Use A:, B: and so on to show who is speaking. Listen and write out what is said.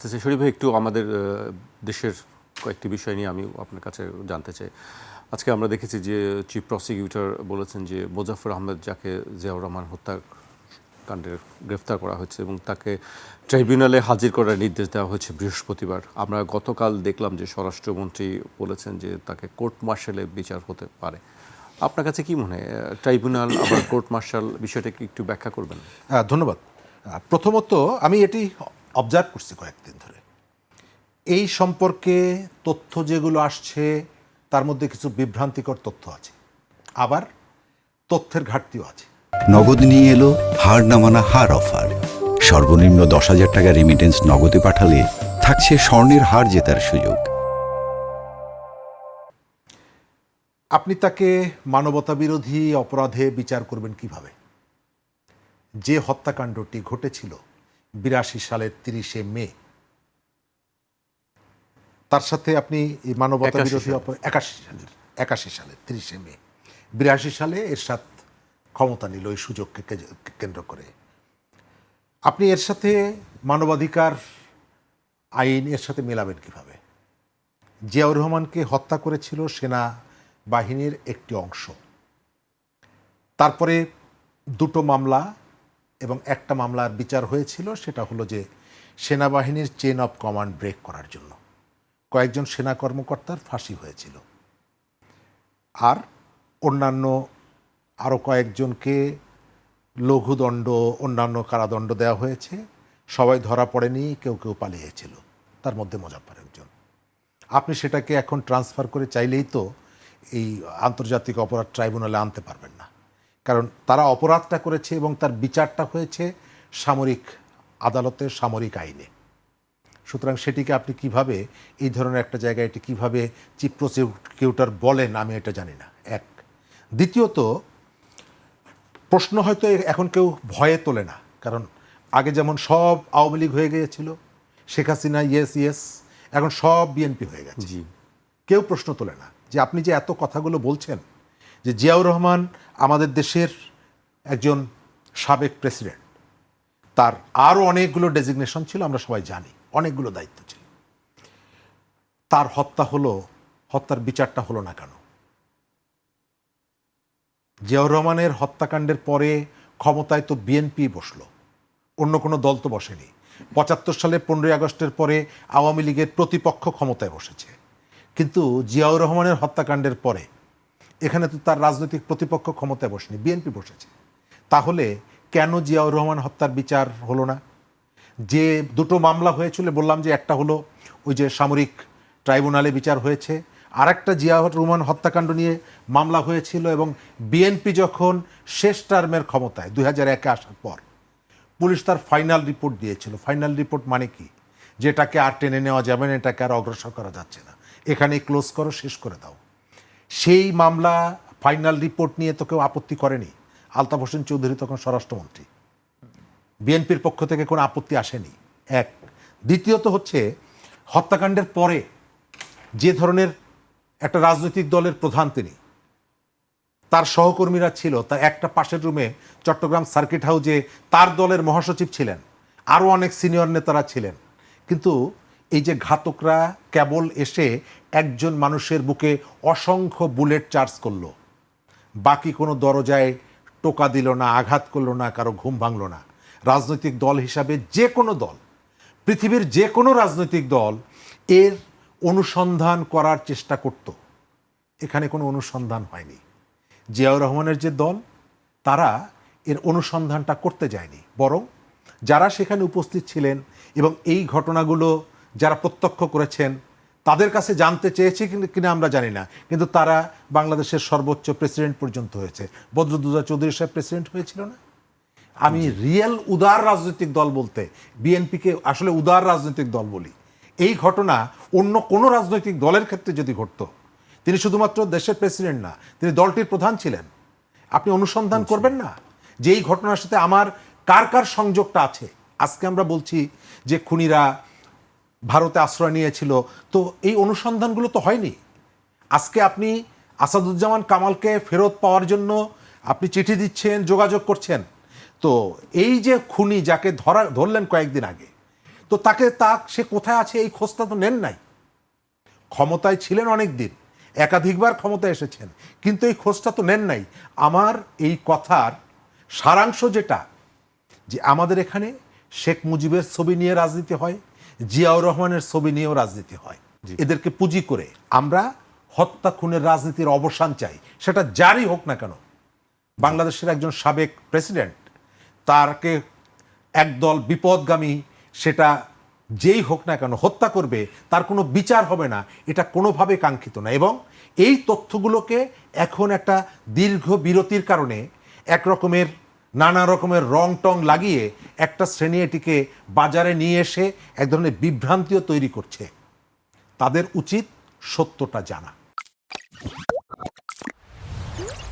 A: আচ্ছা শরীফ ভাই, একটু আমাদের দেশের কয়েকটি বিষয় নিয়ে আমি আপনার কাছে জানতে চাই। আজকে আমরা দেখেছি যে চিফ প্রসিকিউটর বলেছেন যে মোজাফফর আহমেদ, যাকে জিয়াউর রহমান হত্যাকাণ্ডের গ্রেফতার করা হয়েছে এবং তাকে ট্রাইব্যুনালে হাজির করার নির্দেশ দেওয়া হয়েছে বৃহস্পতিবার। আমরা গতকাল দেখলাম যে স্বরাষ্ট্রমন্ত্রী বলেছেন যে তাকে কোর্ট মার্শালে বিচার হতে পারে। আপনার কাছে কি মনে হয়, ট্রাইব্যুনাল আবার কোর্ট মার্শাল, বিষয়টাকে একটু ব্যাখ্যা করবেন?
B: ধন্যবাদ। প্রথমত আমি এটি অবজার্ভ করছি কয়েকদিন ধরে, এই সম্পর্কে তথ্য যেগুলো আসছে তার মধ্যে কিছু বিভ্রান্তিকর তথ্য আছে, আবার তথ্যের ঘাটতিও আছে।
C: নগদ নিয়ে এলো হার না মানা হার অফার। সর্বনিম্ন 10,000 টাকা রেমিটেন্স নগদে পাঠালে থাকছে স্বর্ণের হার জেতার সুযোগ।
B: আপনি তাকে মানবতা বিরোধী অপরাধে বিচার করবেন কিভাবে? যে হত্যাকাণ্ডটি ঘটেছিল 82 সালের 30শে মে, তার সাথে আপনি এই মানবতা বিরোধী 81 সালের 30শে মে, 82 সালে এরশাদ ক্ষমতা নিল এই সুযোগকে কেন্দ্র করে। আপনি এর সাথে মানবাধিকার আইন এর সাথে মেলাবেন কিভাবে? জিয়াউর রহমানকে হত্যা করেছিল সেনা বাহিনীর একটি অংশ, তারপরে দুটো মামলা এবং একটা মামলার বিচার হয়েছিল, সেটা হলো যে সেনাবাহিনীর চেন অফ কমান্ড ব্রেক করার জন্য কয়েকজন সেনা কর্মকর্তার ফাঁসি হয়েছিল, আর অন্যান্য আরও কয়েকজনকে লঘুদণ্ড, অন্যান্য কারাদণ্ড দেওয়া হয়েছে। সবাই ধরা পড়েনি, কেউ কেউ পালিয়েছিল, তার মধ্যে মোজাফফর একজন। আপনি সেটাকে এখন ট্রান্সফার করে চাইলেই তো এই আন্তর্জাতিক অপরাধ ট্রাইব্যুনালে আনতে পারবেন না, কারণ তারা অপরাধটা করেছে এবং তার বিচারটা হয়েছে সামরিক আদালতে, সামরিক আইনে। সুতরাং সেটিকে আপনি কিভাবে এই ধরনের একটা জায়গায় এটি কিভাবে চিফ প্রসিকিউটর বলেন, আমি এটা জানি না। এক, দ্বিতীয়ত প্রশ্ন হয়তো এখন কেউ ভয়ে তোলে না, কারণ আগে যেমন সব আওয়ামী লীগ হয়ে গিয়েছিল, শেখ হাসিনা ইয়েস ইয়েস, এখন সব বিএনপি হয়ে গেছে।
A: জি,
B: কেউ প্রশ্ন তোলে না যে আপনি যে এত কথাগুলো বলছেন যে জিয়াউর রহমান আমাদের দেশের একজন সাবেক প্রেসিডেন্ট, তার আরও অনেকগুলো ডেজিগনেশন ছিল, আমরা সবাই জানি, অনেকগুলো দায়িত্ব ছিল, তার হত্যার বিচারটা হলো না কেন? জিয়াউর রহমানের হত্যাকাণ্ডের পরে ক্ষমতায় তো বিএনপি বসলো, অন্য কোনো দল তো বসেনি। 75 সালে 15ই আগস্টের পরে আওয়ামী লীগের প্রতিপক্ষ ক্ষমতায় বসেছে, কিন্তু জিয়াউর রহমানের হত্যাকাণ্ডের পরে এখানে তো তার রাজনৈতিক প্রতিপক্ষ ক্ষমতায় বসেনি, বিএনপি বসেছে। তাহলে কেন জিয়াউর রহমান হত্যার বিচার হলো না? যে দুটো মামলা হয়েছিল, বললাম যে একটা হলো ওই যে সামরিক ট্রাইব্যুনালে বিচার হয়েছে, আর একটা জিয়াউর রহমান হত্যাকাণ্ড নিয়ে মামলা হয়েছিল, এবং বিএনপি যখন শেষ টার্মের ক্ষমতায় 2001-এ আসার পর পুলিশ তার ফাইনাল রিপোর্ট দিয়েছিল। ফাইনাল রিপোর্ট মানে কি? যেটাকে আর টেনে নেওয়া যাবে না, এটাকে আর অগ্রসর করা যাচ্ছে না, এখানেই ক্লোজ করো, শেষ করে দাও। সেই মামলা ফাইনাল রিপোর্ট নিয়ে তো কেউ আপত্তি করেনি। আলতাফ হোসেন চৌধুরী তখন স্বরাষ্ট্রমন্ত্রী, বিএনপির পক্ষ থেকে কোনো আপত্তি আসেনি। এক, দ্বিতীয়ত হচ্ছে হত্যাকাণ্ডের পরে যে ধরনের একটা রাজনৈতিক দলের প্রধান, তিনি, তার সহকর্মীরা ছিল, তার একটা পাশের রুমে চট্টগ্রাম সার্কিট হাউসে তার দলের মহাসচিব ছিলেন, আরও অনেক সিনিয়র নেতারা ছিলেন, কিন্তু এই যে ঘাতকরা কেবল এসে একজন মানুষের বুকে অসংখ্য বুলেট চার্জ করলো, বাকি কোনো দরজায় টোকা দিল না, আঘাত করলো না, কারো ঘুম ভাঙলো না। রাজনৈতিক দল হিসাবে যে কোনো দল, পৃথিবীর যে কোনো রাজনৈতিক দল এর অনুসন্ধান করার চেষ্টা করত, এখানে কোনো অনুসন্ধান হয়নি। জিয়াউর রহমানের যে দল, তারা এর অনুসন্ধানটা করতে যায়নি, বরং যারা সেখানে উপস্থিত ছিলেন এবং এই ঘটনাগুলো যারা প্রত্যক্ষ করেছেন তাদের কাছে জানতে চেয়েছে কিনা আমরা জানি না, কিন্তু তারা বাংলাদেশের সর্বোচ্চ প্রেসিডেন্ট পর্যন্ত হয়েছে। বদরুদ্দোজা চৌধুরী সাহেব প্রেসিডেন্ট হয়েছিল না? আমি রিয়েল উদার রাজনৈতিক দল বলতে বিএনপিকে আসলে উদার রাজনৈতিক দল বলি। এই ঘটনা অন্য কোনো রাজনৈতিক দলের ক্ষেত্রে যদি ঘটতো, তিনি শুধুমাত্র দেশের প্রেসিডেন্ট না, তিনি দলটির প্রধান ছিলেন, আপনি অনুসন্ধান করবেন না যে এই ঘটনার সাথে আমার কার কার সংযোগটা আছে? আজকে আমরা বলছি যে খুনিরা ভারতে আশ্রয় নিয়েছিল, তো এই অনুসন্ধানগুলো তো হয়নি। আজকে আপনি আসাদুজ্জামান কামালকে ফেরত পাওয়ার জন্য আপনি চিঠি দিচ্ছেন, যোগাযোগ করছেন, তো এই যে খুনি যাকে ধরলেন কয়েকদিন আগে, তো সে কোথায় আছে এই খোঁজটা তো নেন নাই। ক্ষমতায় ছিলেন অনেক দিন, একাধিকবার ক্ষমতায় এসেছেন, কিন্তু এই খোঁজটা তো নেন নাই। আমার এই কথার সারাংশ যেটা, যে আমাদের এখানে শেখ মুজিবের ছবি নিয়ে রাজনীতি হয়, জিয়াউর রহমানের ছবি নিয়েও রাজনীতি হয়। এদেরকে পুঁজি করে আমরা হত্যা খুনের রাজনীতির অবসান চাই, সেটা যারই হোক না কেন। বাংলাদেশের একজন সাবেক প্রেসিডেন্ট, তারকে একদল বিপদগামী, সেটা যেই হোক না কেন, হত্যা করবে, তার কোনো বিচার হবে না, এটা কোনোভাবে কাঙ্ক্ষিত না। এবং এই তথ্যগুলোকে এখন একটা দীর্ঘ বিরতির কারণে একরকমের নানা রকমের রং টং লাগিয়ে একটা শ্রেণী এটিকে বাজারে নিয়ে এসে এক ধরনের বিভ্রান্তিও তৈরি করছে। তাদের উচিত সত্যটা জানা।